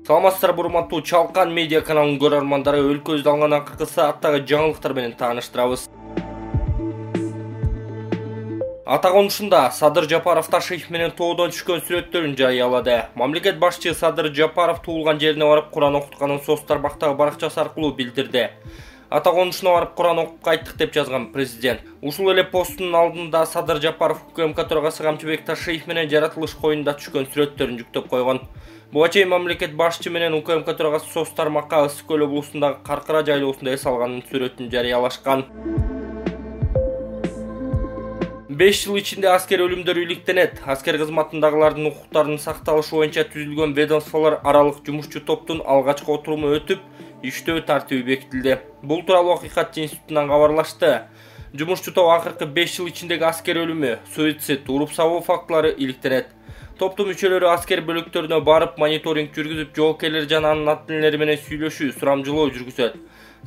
Саламатсыздар урматтуу Чалкан медиа каналынын көрөрмандары, өлкөбүздө алган акыркы сааттагы жаңылыктар менен тааныштырабыз. Атагонушунда Садыр Жапаров Ташиев менен тоодон түшкөн сүрөттөрүн жарыялады. Мамлекет башчысы Садыр Жапаров туулган жерине барып Куран окутканын соц тармактагы баракчасы аркылуу билдирди. Атагонушуна барып Куран окуп кайттык деп жазган президент. Ушул эле посттун алдында Садыр Жапаров УКМК төрагасы Камчыбек Ташиев менен жаратылыш коюнда түшкөн сүрөттөрүн жүктөп койгон. Буга чейин мамлекет башчы менен УКМК төрагасы соц тармакка Ысык көл облусундагы Каркыра жайлоосунда эс алганын сүрөтүн жарыялашкан. 5 жыл ичинде аскер өлүмдөрү иликтенет. Аскер кызматындагылардын укуктарынын сакталышы боюнча түзүлгөн ведомстволор аралык жумушчу топтун алгачкы отуруму өтүп, иштөө тартиби бекитилди. Бул тууралуу Акыйкат институтунан кабарлашты. Жумушчу топ акыркы 5 жыл ичиндеги аскер өлүмү, суицид, уруп сабоо фактылары иликтенет. Топтун мүчөлөрү аскер бөлүктөрүнө барып мониторинг жүргүзүп, жоокерлер жана анын ата-энелери менен сүйлөшүү, сурамжылоо жүргүзөт.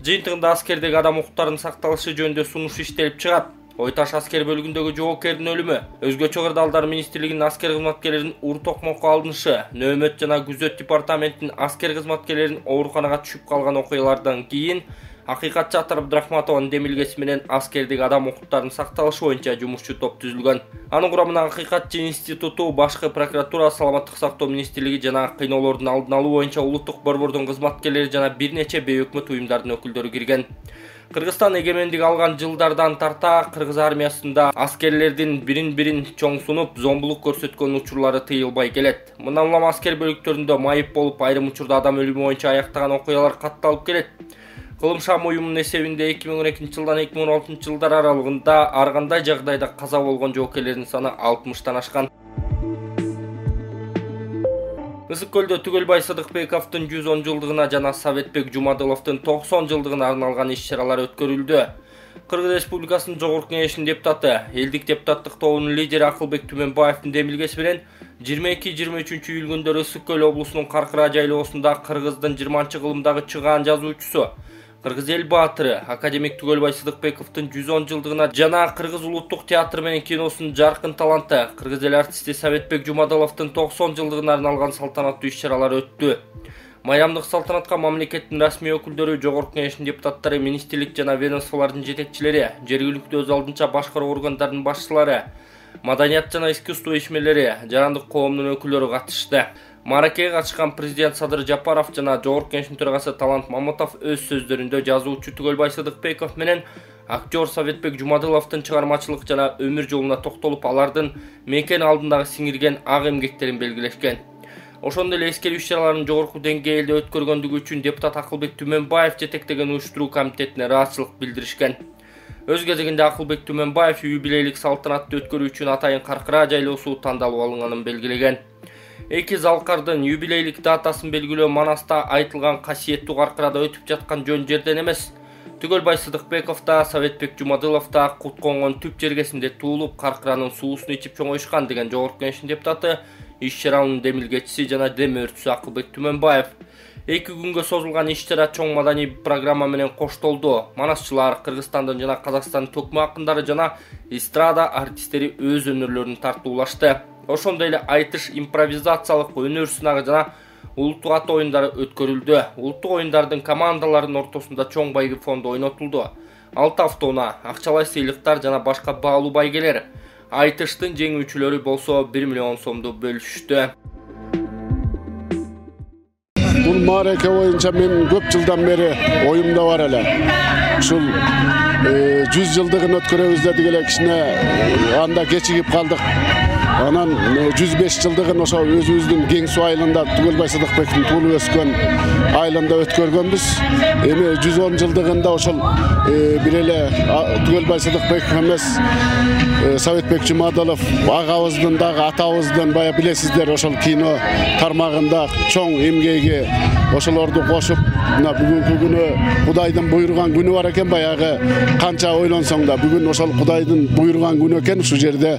Жыйынтыгында аскердеги адам укуктарынын сакталышы жөнүндө сунуш иштелип чыгат. Ойташ аскер бөлүгүндөгү жоокердин өлүмү, өзгөчө кырдаалдар министрлигинин аскер кызматкерлеринин ур токмокко алынышы, нөөмөт жана күзөт департаментинин аскер кызматкерлеринин ооруканага түшүп калган окуялардан кийин Акыйкатчы Атар Абдрахматованын демилгеси менен аскердеги адам укуктарынын сакталышы боюнча жумушчу топ түзүлгөн. Анын курамына Акыйкатчы институту, башкы прокуратура, саламаттык сактоо министрлиги жана кыйноолордун алдын алуу боюнча улуттук борбордун кызматкерлери жана бир нече бейөкмөт уюмдардын өкүлдөрү кирген. Кыргызстан эгемендик алган жылдардан тарта кыргыз армиясында аскерлердин бирин чоң сунуп, зомбулук көрсөткөн учурлары тыйылбай келет. Мындан улам аскер бөлүктөрүндө майып болуп, айрым учурда адам өлүмү боюнча аяктаган окуялар катталып келет. Кылымшам уюмунун эсебинде 2012 жылдан 2016 жылдар аралыгында ар кандай жагдайда каза болгон жоокерлердин саны 60тан ашкан. Ысык көлдө Түгөлбай Сыдыкбековдун 110 жылдыгына жана Советбек Жумадыловдун 90 жылдыгына арналган иш-чаралар өткөрүлдү. Кыргыз Республикасынын Жогорку Кеңешинин депутаты, элдик депутаттык тобунун лидери Акылбек Түмөнбаевдин демилгеси менен 22-23 июль күндөрү Ысык көл облусунун Каркыра жайлоосунда Кыргыздын 20-кылымдагы чыгаан жазуучусу, Кыргыз эл баатыры академик Түгөлбай Сыдыкбековдун 110 жылдыгына жана Кыргыз улуттук театры менен киносунун жаркын таланты Кыргыз эл артисти Советбек Жумадыловдун 90 жылдыгына арналган салтанаттуу иш-чаралар өттү. Майрамдык салтанатка мамлекеттин расмий өкүлдөрү, Жогорку Кеңештин депутаттары, министрлик жана ведомстволордун жетекчилери, жергиликтүү өз алдынча башкаруу органдарынын башчылары, маданият жана искусство ишмерлери, жарандык коомдун өкүлдөрү катышты. Мааракеге катышкан президент Садыр Жапаров жана Жогорку Кеңештин төрагасы Талант Мамутов өз сөздөрүндө жазуучу Түгөлбай Сыдыкбеков менен актер Советбек Жумадыловдун чыгармачылык жана өмүр жолуна токтолуп, алардын мекен алдындагы сиңирген ак эмгектерин белгилешкен. Ошондой эле эскерүү иш-чараларын жогорку деңгээлде өткөргөндүгү үчүн депутат Акылбек Түмөнбаев жетектеген уюштуруу комитетине ыраазычылык билдиришкен. Өз кезегинде Акылбек Түмөнбаев юбилейлик салтанатты өткөрүү үчүн атайын Каркыра жайлоосу тандалып алынганын белгилеген. Эки залкардын юбилейлик датасын белгилөө Манаста айтылган касиеттүү Каркырада өтүп жаткан жөн жерден эмес. Түгөлбай Сыдыкбеков да, Советбек Жумадылов да кут конгон түп жергесинде туулуп, Каркыранын суусун ичип чоңоюшкан деген Жогорку Кеңештин депутаты, иш-чаранын демилгечиси жана дем өртүүсү Акылбек Түмөнбаев. 2 күнгө созулган иш-чара чоң маданий программа менен коштолду. Манасчылар, Кыргызстандын жана Казакстандын төкмө акындары жана эстрада артисттери өз өнөрлөрүн тартуулашты. Ошондой эле айтыш, импровизациялык өнөр сынагы жана улуттук ат оюндары өткөрүлдү. Улуттук оюндардын командаларынын ортосунда чоң байгы фонду ойнотулду. 6 автоунаа, акчалай сыйлыктар жана башка баалуу байгелер. Айтыштын жеңүүчүлөрү болсо 1 миллион сомду бөлүштү. Бул маареке боюнча мен көп жылдан бери оюмда бар эле. Ушул 100 жылдыгын өткөрөбүз дедик эле, кичине анда кечигип калдык. Анан 105 жылдыгын ошо өзүбүздүн Кең суу айылында Түгөлбай Сыдыкбековдун туулуп өскөн айылында өткөргөнбүз. Эми 110 жылдыгында ошол бир эле Түгөлбай Сыдыкбеков эмес, Советбек Жумадылов агабыздын дагы атабыздын бая билесиздер, ошол кино тармагында чоң эмгеги ошолорду кошуп, мына бүгүнкү күнү Кудайдын буйруган күнү бар экен, баягы канча ойлонсоң да бүгүн ошол Кудайдын буйруган күнү экен. Ушул жерде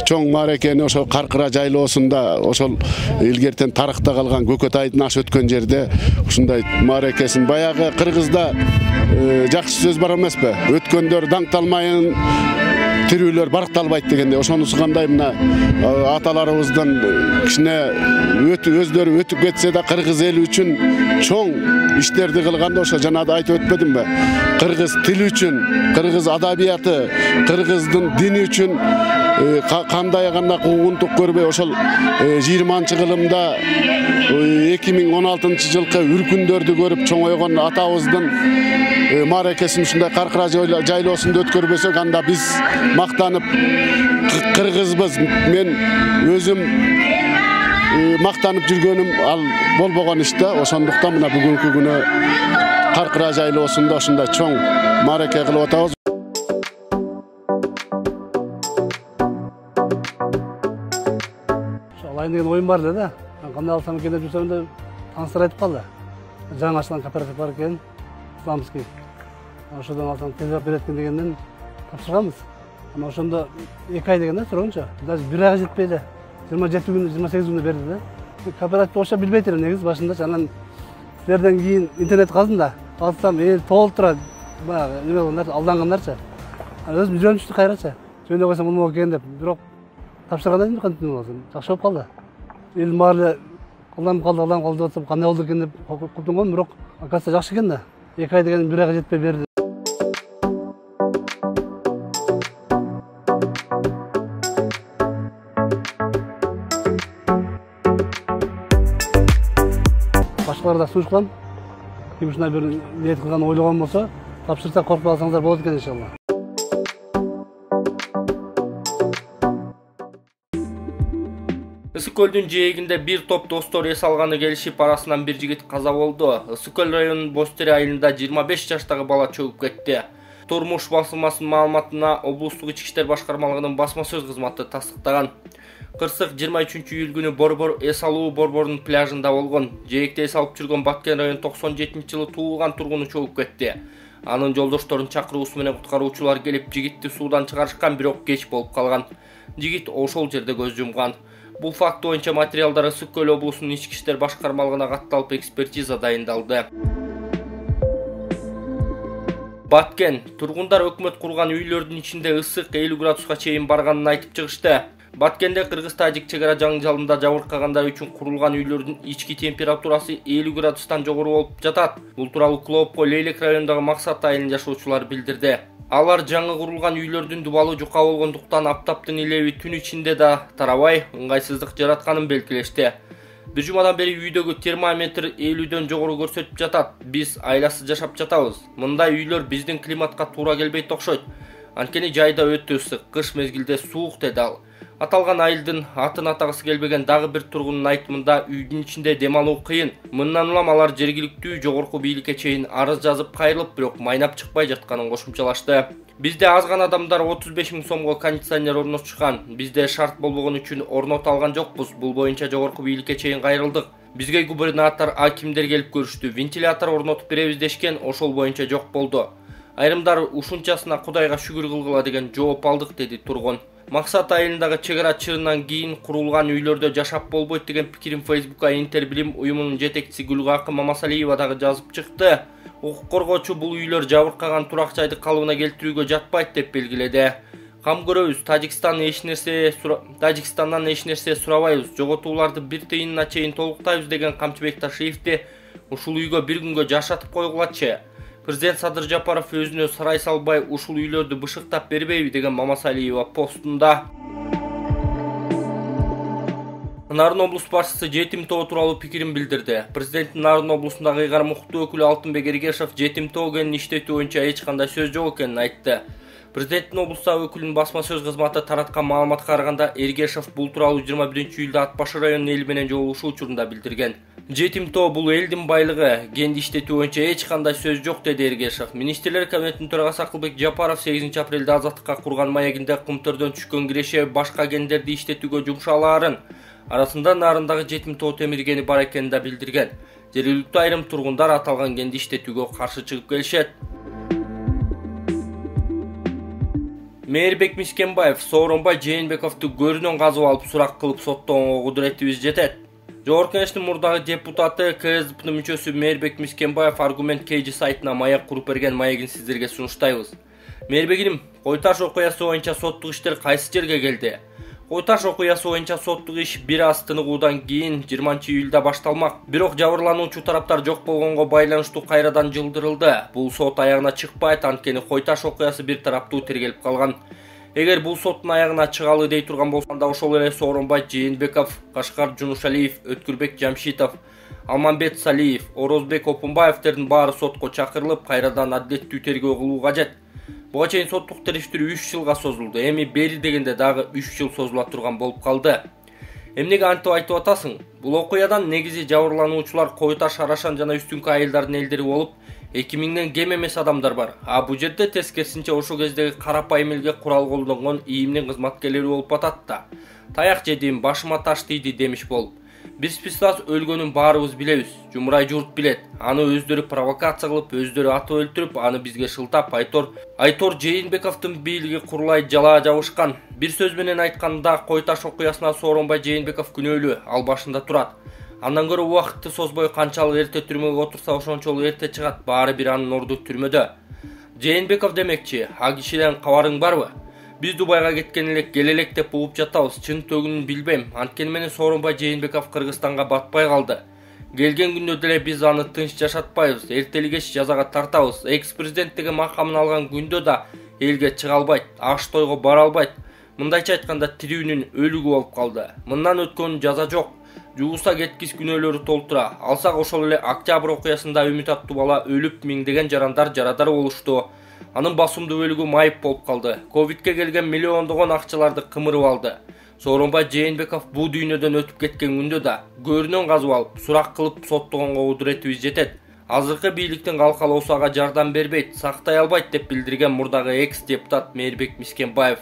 чоң маарекени ошол Каркыра жайлоосунда, ошол илгертен тарыхта калган Көкөт айдын аш өткөн жерде ушундай маарекесин, баягы Кыргызда жакшы сөз бар эмеспи? Өткөндөр даңкталмайын, тирүүлөр баркталбайт дегенде ошонусу кандай мына аталарыбыздан кичине өздөрү өтүп кетсе да кыргыз эли үчүн чоң иштерди кылганда ошо жанагы айтып өтпөдүмбү? Кыргыз тили үчүн, кыргыз адабияты, кыргыздын дини үчүн кандай гана куугунтук көрбөй ошол 20-кылымда 2016 жылкы үркүндөрдү көрүп чоңойгон атабыздын мааракесин ушундай Каркыра жайлоосунда өткөрбөсөк, анда биз мактанып кыргызбыз, мен өзүм мактанып жүргөнүм ал болбогон иш да. Ошондуктан мына бүгүнкү күнү Каркыра жайлоосунда ушундай чоң маараке кылып атабыз. Алайын деген ойым бар да. Кандай алсам екен деп жүрсем де таныстар айтып қалды. Жаңа ашылған кооператив бар екен, Исламский. Ошодан алсам тезірек береді екен дегеннен тапсырғанбыз. Ошонда 2 ай деген да сұрауынша. Даже 1 айға жетпейді. 27 күн, 28 күнде берді да. Кооперативті оша білбейтін негіз башында. Анан сіздерден кейін интернет қалдым да. Алсам толтыра алданғандарша. Өзім жүрем түшті қайратша. Жөнде қойсам болмау екен деп. Бирок тапсырғандан кейін қантын болсын. Жақсы болып қалды. Елім барлы алданып қалды деп отсам қандай болды екен деп құптым ғой, бирок оказывается жақсы екен да. 2 ай деген 1 айға жетпей берді. Башқаларда сунуш қылам. Ким ушундай бир ниет кылган ойлогон болсо, тапшырса коркпой алсаңыздар болот экен иншалла. Ысык көлдүн жээгинде бир топ достор эс алганы келишип, арасынан бир жигит каза болду. Ысык көл районунун Бостери айылында 25 жаштагы бала чөгүп кетти. Турмуш басылмасынын маалыматына облустук ички иштер башкармалыгынын басма сөз кызматы тастыктаган. Кырсык 23-июль күнү Борбор эс алуу Борбордун пляжында болгон. Жээгде эс алып жүргөн Баткен район 97-жылы туулган тургуну чөгүп кетти. Анын жолдошторунун чакыруусу менен куткаруучулар келип жигитти суудан чыгарышкан, бирок кеч болуп калган. Жигит ошол жерде көз жумган. Бул факт боюнча материалдар Ысык көл облусунун ички иштер башкармалыгына катталып экспертиза дайындалды. Баткен тургундар өкмөт курган үйлөрдүн ичинде ысык 50 градуска чейин барганын айтып чыгышты. Баткенде кыргыз-тажик чегара жаңжалында жабыркагандар үчүн курулган үйлөрдүн ички температурасы 50 градустан жогору болуп жатат. Бул тууралуу Клоопко Лейлек районундагы Максат айылынын жашоочулары билдирди. Алар жаңы курулган үйлөрдүн дубалы жука болгондуктан аптаптын илеби түн ичинде да тарабай ыңгайсыздык жаратканын белгилешти. Бир жумадан бери үйдөгү термометр 50дөн жогору көрсөтүп жатат. Биз айласы жашап жатабыз. Мындай үйлөр биздин климатка туура келбейт окшойт. Анткени жайда өтө ысык, кыш мезгилде суук деди ал. Аталган айылдын атын атагысы келбеген дагы бир тургундун айтымында үйдүн ичинде дем алуу кыйын. Мындан улам алар жергиликтүү жогорку бийликке чейин арыз жазып кайрылып, бирок майнап чыкпай жатканын кошумчалашты. Бизде аз гана адамдар 35 000 сомго кондиционер орнотушкан. Бизде шарт болбогон үчүн орното алган жокпуз. Бул боюнча жогорку бийликке чейин кайрылдык. Бизге губернатор, акимдер келип көрүштү. Вентилятор орнотуп беребиз дешкен, ошол боюнча жок болду. Айрымдар ушунчасына Кудайга шүгүр кылгыла деген жооп алдык, деди тургун. Максат айылындагы чегара чырынан кийин курулган үйлөрдө жашап болбойт деген пикирин Фейсбукка Интербилим уюмунун жетекчиси Гүлгакы Мамасалиева дагы жазып чыкты. Укук коргоочу бул үйлөр жабыркаган турак жайды калыбына келтирүүгө жатпайт деп белгиледи. Кам көрөбүз, Тажикстандан эч нерсе сурабайбыз, жоготууларды бир тыйынына чейин толуктайбыз деген Камчыбек Ташиевди ушул үйгө бир күнгө жашатып койгулачы. Президент Садыр Жапаров өзүнө сарай салбай ушул үйлөрдү бышыктап бербейби деген Мамасалиева постунда. Нарын облус башчысы жетим тоо тууралуу пикирин билдирди. Президенттин Нарын облусундагы ыйгарым укуктуу өкүлү Алтынбек Эргешев жетим тоо кенин иштетүү боюнча эч кандай сөз жок экенин айтты. Президенттин облустагы өкүлүнүн басма сөз кызматы тараткан маалыматка караганда Эргешев бул тууралуу 21-июлда Ат башы районунун эли менен жолугушуу учурунда билдирген. Жетим тоо бул элдин байлыгы, кенди иштетүү боюнча эч кандай сөз жок, деди Эргешев. Министрлер кабинетинин төрагасы Акылбек Жапаров 8 апрелде Азаттыкка курган маегинде кумтөрдөн түшкөн киреше башка кендерди иштетүүгө жумшалаарын, арасында Нарындагы жетим тоо темиргени бар экенин да билдирген. Жергиликтүү айрым тургундар аталган кенди иштетүүгө каршы чыгып келишет. Мээрбек Мискенбаев Сооронбай Жээнбековду көрүнөн казып алып сурак кылып соттоого кудуретибиз жетет. Жогорку Кеңештин мурдагы депутаты КСДПнын мүчөсү Мээрбек Мискенбаев Аргумент KG сайтына маяк куруп берген маегин сиздерге сунуштайбыз. Мээрбегиним, Кой Таш окуясы боюнча соттук иштер кайсы жерге келди? Кой Таш окуясы боюнча соттук иш бир аз тыныгуудан кийин 20-июлда башталмак. Бирок жабырлануучу тараптар жок болгонго байланыштуу кайрадан жылдырылды. Бул сот аягына чыкпайт, анткени Кой Таш окуясы бир тараптуу тергелип калган. Эгер бул соттун аягына чыгалы дей турган болсондо ошол эле Сооронбай Жээнбеков, Кашкар Жунушалиев, Өткүрбек Жамшитов, Алманбет Салиев, Орозбек Опунбаевтердин баары сотко чакырылып, кайрадан адилеттүү тергөө кылуу кажет. Буга чейин соттук териштирүү 3 жылга созулду. Эми бери дегенде дагы 3 жыл созула турган болуп калды. Эмнеге антип айтып атасың? Бул окуядан негизи жабырлануучулар Кой Таш, Арашан жана Үстүңкү айылдардын элдери болуп, 2000ден кем эмес адамдар бар. Бул жерде тескерисинче ошол кездеги карапайым элге курал колдонгон ИИМдин кызматкерлери болуп атат да. Таяк жедим, башыма таш тийди демиш болуп. Биз Пистас өлгөнүн баарыбыз билебиз. Жумурай журт билет. Аны өздөрү провокация кылып, өздөрү атып өлтүрүп, аны бизге шылтап Айтор Жээнбековдун бийлиги курулай жалаа жабышкан. Бир сөз менен айтканда, Кой Таш окуясына Сооронбай Жээнбеков күнөөлүү, ал башында турат. Андан көрө убакытты созбой канчалык эрте түрмөгө отурса ошончолук эрте чыгат, баары бир анын орду түрмөдө. Жээнбеков демекчи, а кишиден кабарың барбы? Биз Дубайга кеткен элек келелек деп угуп жатабыз. Чын төгүнүн билбейм. Анткени менен Сооронбай Жээнбеков Кыргызстанга батпай калды. Келген күндө деле биз аны тынч жашатпайбыз. Эртели кеч жазага тартабыз. Экс-президенттиги макамын алган күндө да элге чыга албайт, аш тойго бара албайт. Мындайча айтканда тирүүнүн өлүгү болуп калды. Мындан өткөн жаза жок. Жугуса кеткис күнөөлөрү толтура. Алсак ошол эле Октябрь окуясында үмүт аттуу бала өлүп, миңдеген жарадар болушту. Анын басымдуу бөлүгү майып болуп калды. Ковидке келген миллиондогон акчаларды кымырып алды. Сооронбай Жээнбеков бул дүйнөдөн өтүп кеткен күндө да көрүнөн казып алып, сурак кылып соттогонго кудуретибиз жетет. Азыркы бийликтин калкалоосу ага жардам бербейт, сактай албайт деп билдирген мурдагы экс-депутат Мээрбек Мискенбаев.